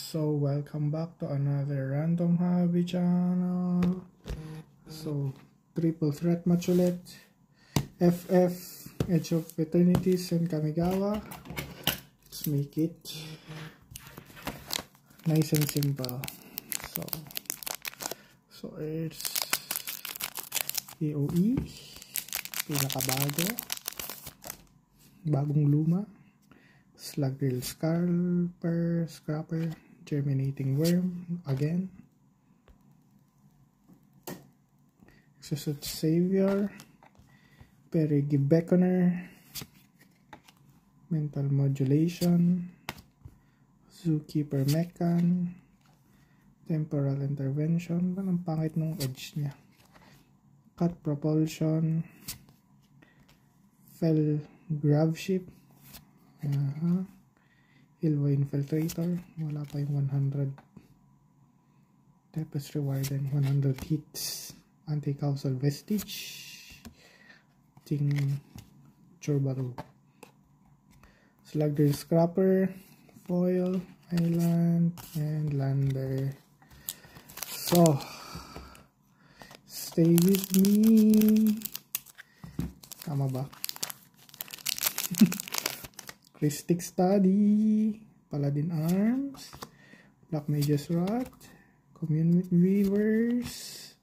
So welcome back to another random hobby channel. So triple threat match ulit. FF, Edge of Eternities and Kamigawa. Let's make it nice and simple. So it's AOE, pinakabago, bagong luma. Slugrill Scrapper, Germinating Worm again, Exocet Savior, Perigi Beckoner, Mental Modulation, Zookeeper Mechan, Temporal Intervention. Ang pangit nung edge niya. Cut Propulsion, Fell Graveship, Ilva Infiltrator, wala pa yung 100 Tempest Reward and 100 hits. Anti-Causal Vestige, Ting Chorbaru, Slugrill Scrapper, Foil, Island, and Lander. So, stay with me. Tama ba? Christic Study, Paladin Arms, Black Mage's Wrath, Commune with Weavers,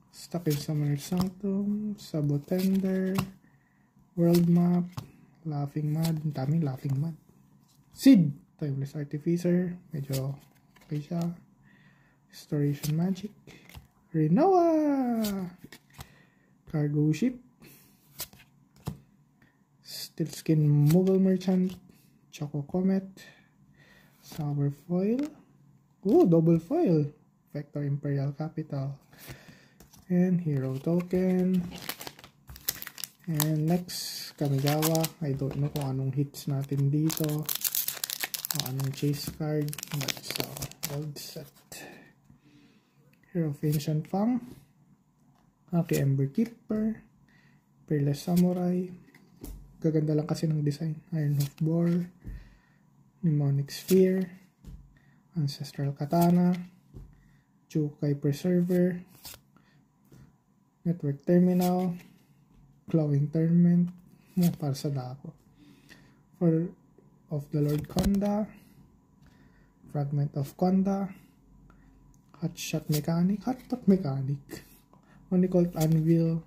Stuck in Summoner's Sanctum, Sabotender, World Map, Laughing Mud, daming Laughing Mud, Seed, Timeless Artificer, medyo okay siya, Restoration Magic, Renoa, Cargo Ship, Steelskin Moogle Merchant, Choco Comet, Sour Foil, double foil, Vector Imperial Capital, and Hero Token. And next, Kamigawa. I don't know kung anong hits natin dito, kung anong chase card, but it's a old set. Hero of Ancient Fang, Aki Ember Keeper, Peerless Samurai. Gaganda lang kasi ng design. Ironhoof Boar, Mnemonic Sphere, Ancestral Katana, Jukai Preserver, Network Terminal, Clawing Tournament, para sa dako. For of the Lord Konda, Fragment of Konda, Hotshot Mechanic, Onicult Anvil,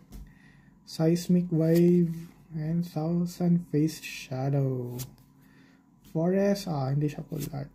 Seismic Wave, and Thousand Face Shadow. Forest, hindi siya full art.